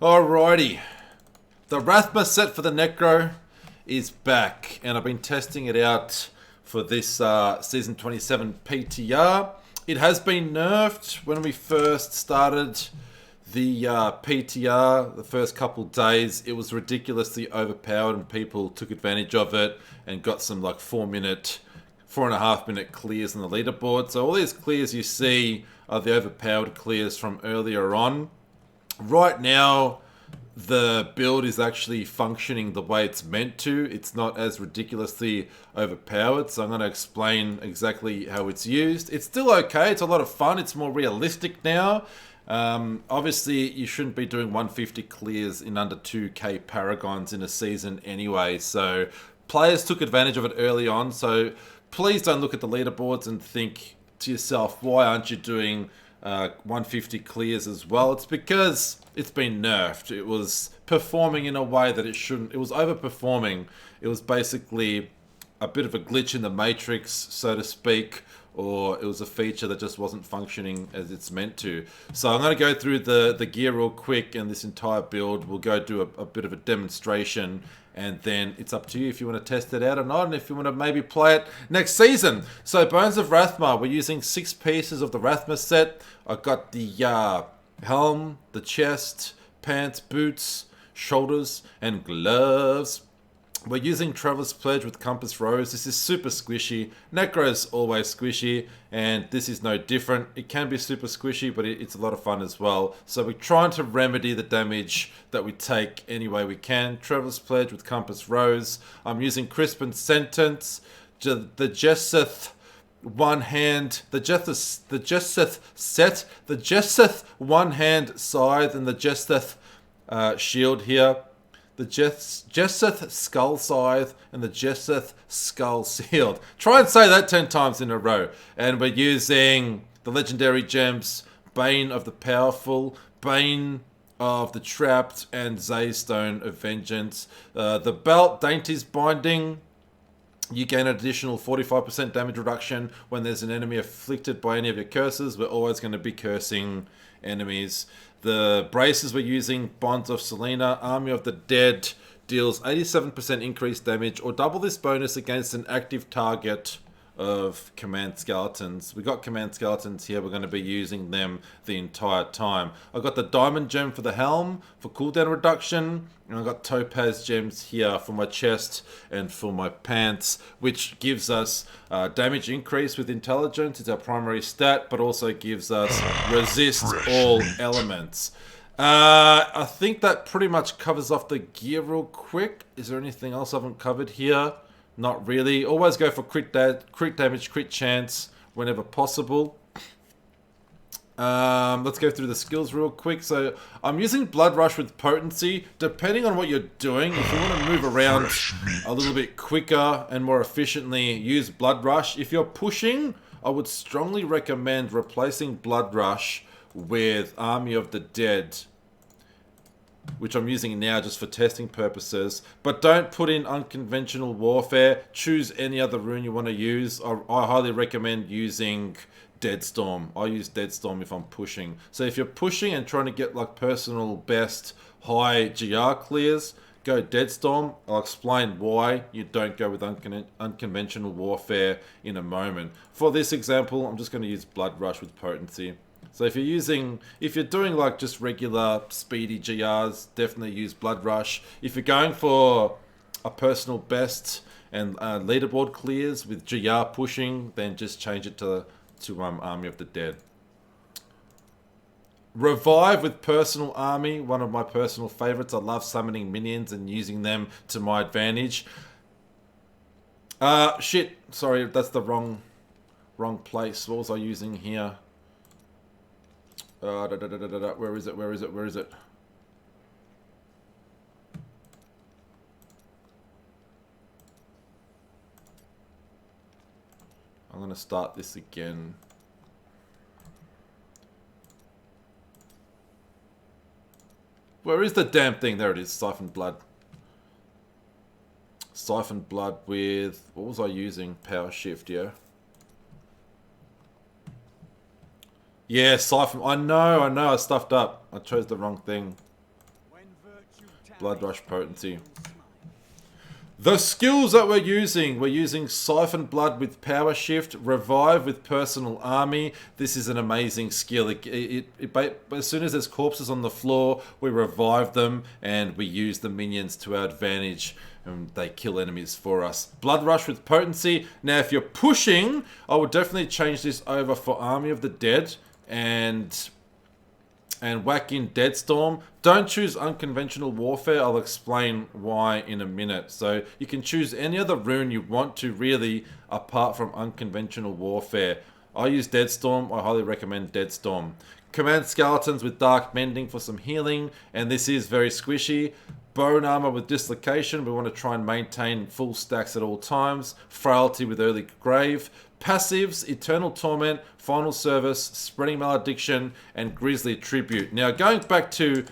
Alrighty. The Rathma set for the Necro is back, and I've been testing it out for this Season 27 PTR. It has been nerfed when we first started the PTR, the first couple days. It was ridiculously overpowered, and people took advantage of it and got some like 4-minute, 4.5-minute clears on the leaderboard. So all these clears you see are the overpowered clears from earlier on. Right now, the build is actually functioning the way it's meant to. It's not as ridiculously overpowered, so I'm going to explain exactly how it's used. It's still okay, it's a lot of fun, it's more realistic now. Obviously, you shouldn't be doing 150 clears in under 2k paragons in a season anyway, so players took advantage of it early on, so please don't look at the leaderboards and think to yourself, why aren't you doing 150 clears as well? It's because it's been nerfed. It was performing in a way that it shouldn't. It was overperforming. It was basically a bit of a glitch in the matrix, so to speak, or it was a feature that just wasn't functioning as it's meant to. So I'm going to go through the gear real quick, and this entire build. We'll go do a bit of a demonstration, and then it's up to you if you want to test it out or not, and if you want to maybe play it next season. So Bones of Rathma, we're using 6 pieces of the Rathma set. I've got the helm, the chest, pants, boots, shoulders, and gloves. We're using Traveler's Pledge with Compass Rose. This is super squishy. Necro is always squishy, and this is no different. It can be super squishy, but it's a lot of fun as well. So we're trying to remedy the damage that we take any way we can. Traveler's Pledge with Compass Rose. I'm using Crisp and Sentence. The Jesseth one hand, the Jesseth set, the Jesseth one hand scythe, and the Jesseth shield here. The Jesseth Skull Scythe and the Jesseth Skull Shield. Try and say that 10 times in a row. And we're using the legendary gems Bane of the Powerful, Bane of the Trapped, and Zaystone of Vengeance. The belt, Dainty's Binding. You gain an additional 45% damage reduction when there's an enemy afflicted by any of your curses. We're always going to be cursing enemies. The braces we're using, Bonds of Selena, Army of the Dead, deals 87% increased damage or double this bonus against an active target of Command Skeletons. We got Command Skeletons here, we're going to be using them the entire time. I've got the Diamond Gem for the helm for cooldown reduction, and I've got Topaz Gems here for my chest and for my pants, which gives us damage increase with intelligence. It's our primary stat, but also gives us resist all elements. I think that pretty much covers off the gear real quick. Is there anything else I haven't covered here? Not really. Always go for crit damage, crit chance whenever possible. Let's go through the skills real quick. So I'm using Blood Rush with Potency. Depending on what you're doing, if you want to move around a little bit quicker and more efficiently, use Blood Rush. If you're pushing, I would strongly recommend replacing Blood Rush with Army of the Dead, which I'm using now just for testing purposes. But don't put in Unconventional Warfare. Choose any other rune you want to use. I highly recommend using Deadstorm. I use Deadstorm if I'm pushing. So if you're pushing and trying to get like personal best high GR clears, go Deadstorm. I'll explain why you don't go with Unconventional Warfare in a moment. For this example, I'm just going to use Blood Rush with Potency. So if you're doing like just regular speedy GRs, definitely use Blood Rush. If you're going for a personal best and leaderboard clears with GR pushing, then just change it to Army of the Dead. Revive with Personal Army, one of my personal favorites. I love summoning minions and using them to my advantage. Shit, sorry, that's the wrong place. What was I using here? Where is it? I'm going to start this again. Where is the damn thing? There it is, Siphon Blood. Siphon Blood with... what was I using? Power Shift, yeah. Yeah, Siphon. I know, I stuffed up. I chose the wrong thing. Blood Rush Potency. The skills that we're using Siphon Blood with Power Shift, Revive with Personal Army. This is an amazing skill. As soon as there's corpses on the floor, we revive them and we use the minions to our advantage. And they kill enemies for us. Blood Rush with Potency. Now, if you're pushing, I would definitely change this over for Army of the Dead and whack in Deadstorm. Don't choose Unconventional Warfare. I'll explain why in a minute. So you can choose any other rune you want to, really, apart from Unconventional Warfare. I use Deadstorm. I highly recommend Deadstorm. Command Skeletons with Dark Mending for some healing, and this is very squishy. Bone Armor with Dislocation. We want to try and maintain full stacks at all times. Frailty with Early Grave. Passives, Eternal Torment, Final Service, Spreading Malediction, and Grisly Tribute. Now, going back to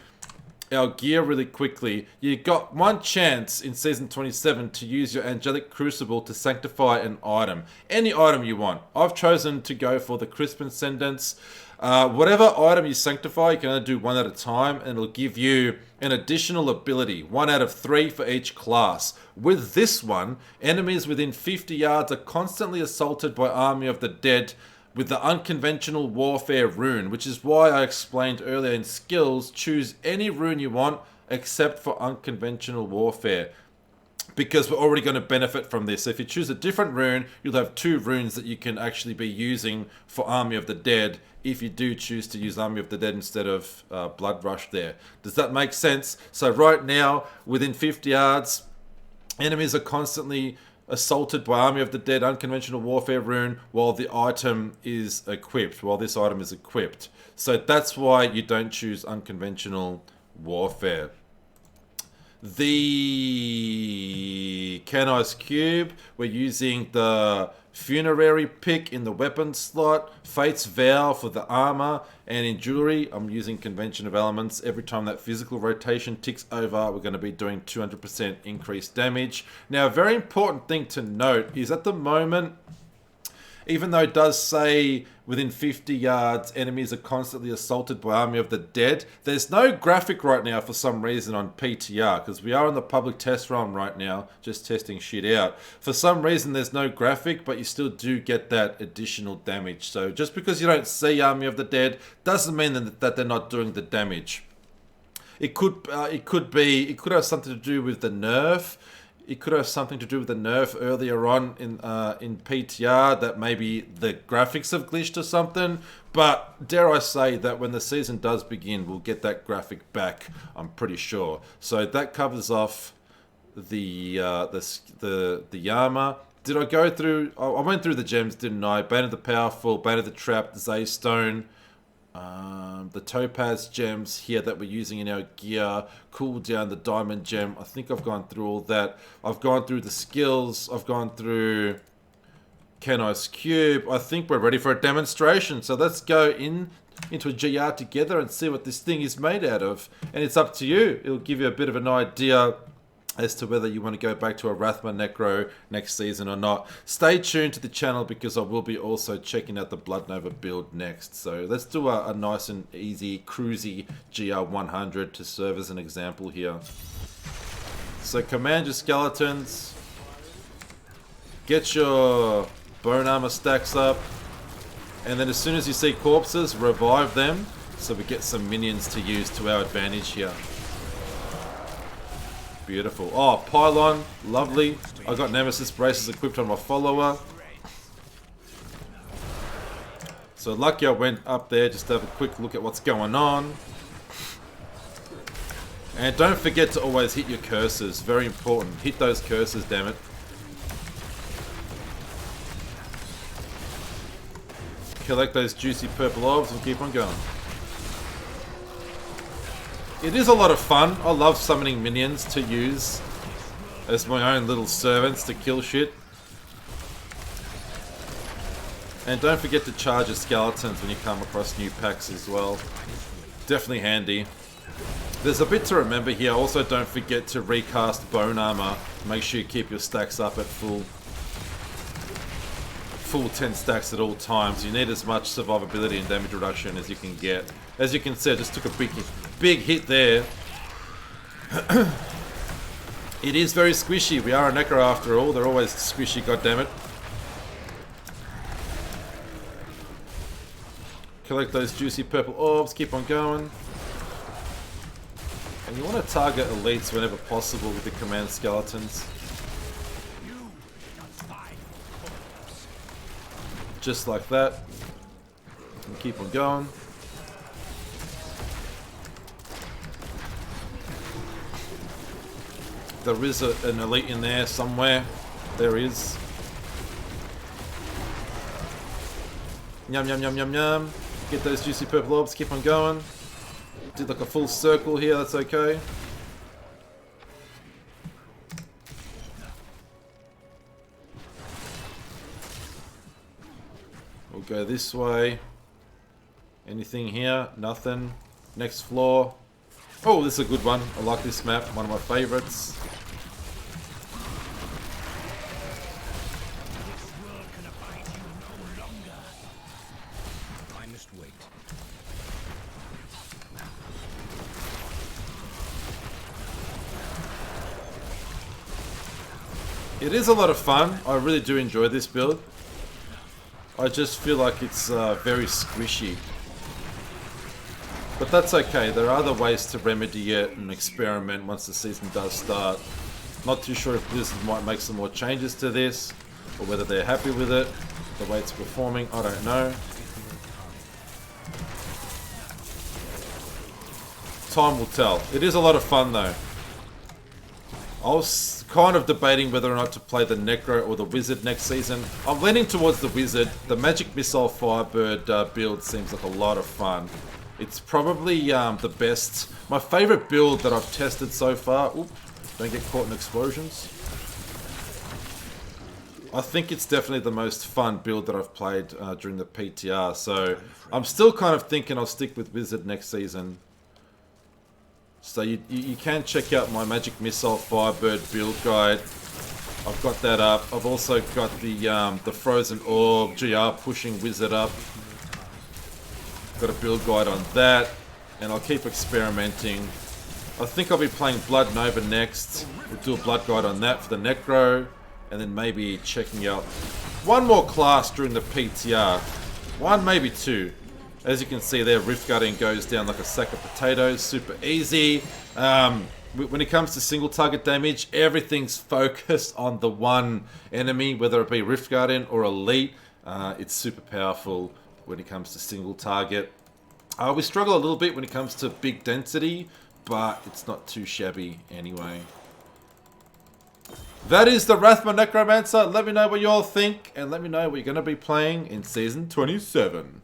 our gear really quickly, you got one chance in Season 27 to use your Angelic Crucible to sanctify an item. Any item you want. I've chosen to go for the Crisp Ascendance. Whatever item you sanctify, you can only do one at a time, and it'll give you an additional ability, 1 out of 3 for each class. With this one, enemies within 50 yards are constantly assaulted by Army of the Dead with the Unconventional Warfare rune, which is why I explained earlier in skills, choose any rune you want except for Unconventional Warfare, because we're already going to benefit from this. So if you choose a different rune, you'll have 2 runes that you can actually be using for Army of the Dead if you do choose to use Army of the Dead instead of Blood Rush there. Does that make sense? So right now, within 50 yards, enemies are constantly assaulted by Army of the Dead Unconventional Warfare rune while the item is equipped, while this item is equipped. So that's why you don't choose Unconventional Warfare. The Canise Cube, we're using the Funerary pick in the weapon slot, Fate's Vow for the armor, and in jewelry, I'm using Convention of Elements. Every time that physical rotation ticks over, we're going to be doing 200% increased damage. Now, a very important thing to note is at the moment, even though it does say within 50 yards, enemies are constantly assaulted by Army of the Dead, there's no graphic right now for some reason on PTR, because we are in the public test realm right now, just testing shit out. For some reason, there's no graphic, but you still do get that additional damage. So just because you don't see Army of the Dead, doesn't mean that they're not doing the damage. It could have something to do with the nerf. It could have something to do with the nerf earlier on in PTR, that maybe the graphics have glitched or something. But dare I say that when the season does begin, we'll get that graphic back, I'm pretty sure. So that covers off the armor. Did I go through? I went through the gems, didn't I? Bane of the Powerful, Bane of the Trapped, Zaystone. The topaz gems here that we're using in our gear, cool down the diamond gem. I think I've gone through all that. I've gone through the skills. I've gone through Canise Cube. I think we're ready for a demonstration. So let's go into a GR together and see what this thing is made out of. And it's up to you. It'll give you a bit of an idea as to whether you want to go back to a Rathma Necro next season or not. Stay tuned to the channel because I will be also checking out the Blood Nova build next. So let's do a nice and easy, cruisy GR100 to serve as an example here. So command your skeletons. Get your bone armor stacks up. And then as soon as you see corpses, revive them so we get some minions to use to our advantage here. Beautiful. Oh, pylon. Lovely. I got Nemesis braces equipped on my follower. So lucky I went up there just to have a quick look at what's going on. And don't forget to always hit your curses. Very important. Hit those curses, damn it. Collect those juicy purple orbs and keep on going. It is a lot of fun. I love summoning minions to use as my own little servants to kill shit. And don't forget to charge your skeletons when you come across new packs as well. Definitely handy. There's a bit to remember here. Also, don't forget to recast bone armor. Make sure you keep your stacks up at full 10 stacks at all times. You need as much survivability and damage reduction as you can get. As you can see, I just took a big hit there. It is very squishy. We are a Necro after all. They're always squishy, goddammit. Collect those juicy purple orbs. Keep on going. And you want to target elites whenever possible with the command skeletons. Just like that. And keep on going. There is an elite in there somewhere. There is. Yum, yum, yum, yum, yum. Get those juicy purple orbs. Keep on going. Did like a full circle here. That's okay. We'll go this way. Anything here? Nothing. Next floor. Oh, this is a good one. I like this map. One of my favorites. It is a lot of fun. I really do enjoy this build. I just feel like it's very squishy. But that's okay. There are other ways to remedy it and experiment once the season does start. Not too sure if Blizzard might make some more changes to this, or whether they're happy with it, the way it's performing, I don't know. Time will tell. It is a lot of fun though. I was kind of debating whether or not to play the Necro or the Wizard next season. I'm leaning towards the Wizard. The Magic Missile Firebird build seems like a lot of fun. It's probably the best, my favorite build that I've tested so far. Oop, don't get caught in explosions. I think it's definitely the most fun build that I've played during the PTR. So I'm still kind of thinking I'll stick with Wizard next season. So you can check out my Magic Missile Firebird build guide. I've got that up. I've also got the Frozen Orb GR pushing Wizard up. Got a build guide on that, and I'll keep experimenting. I think I'll be playing Blood Nova next. We'll do a blood guide on that for the Necro, and then maybe checking out one more class during the PTR. One, maybe two. As you can see there, Rift Guardian goes down like a sack of potatoes, super easy. When it comes to single target damage, everything's focused on the one enemy, whether it be Rift Guardian or Elite. It's super powerful when it comes to single target. We struggle a little bit when it comes to big density, but it's not too shabby anyway. That is the Rathma Necromancer. Let me know what you all think, and let me know what you're going to be playing in Season 27.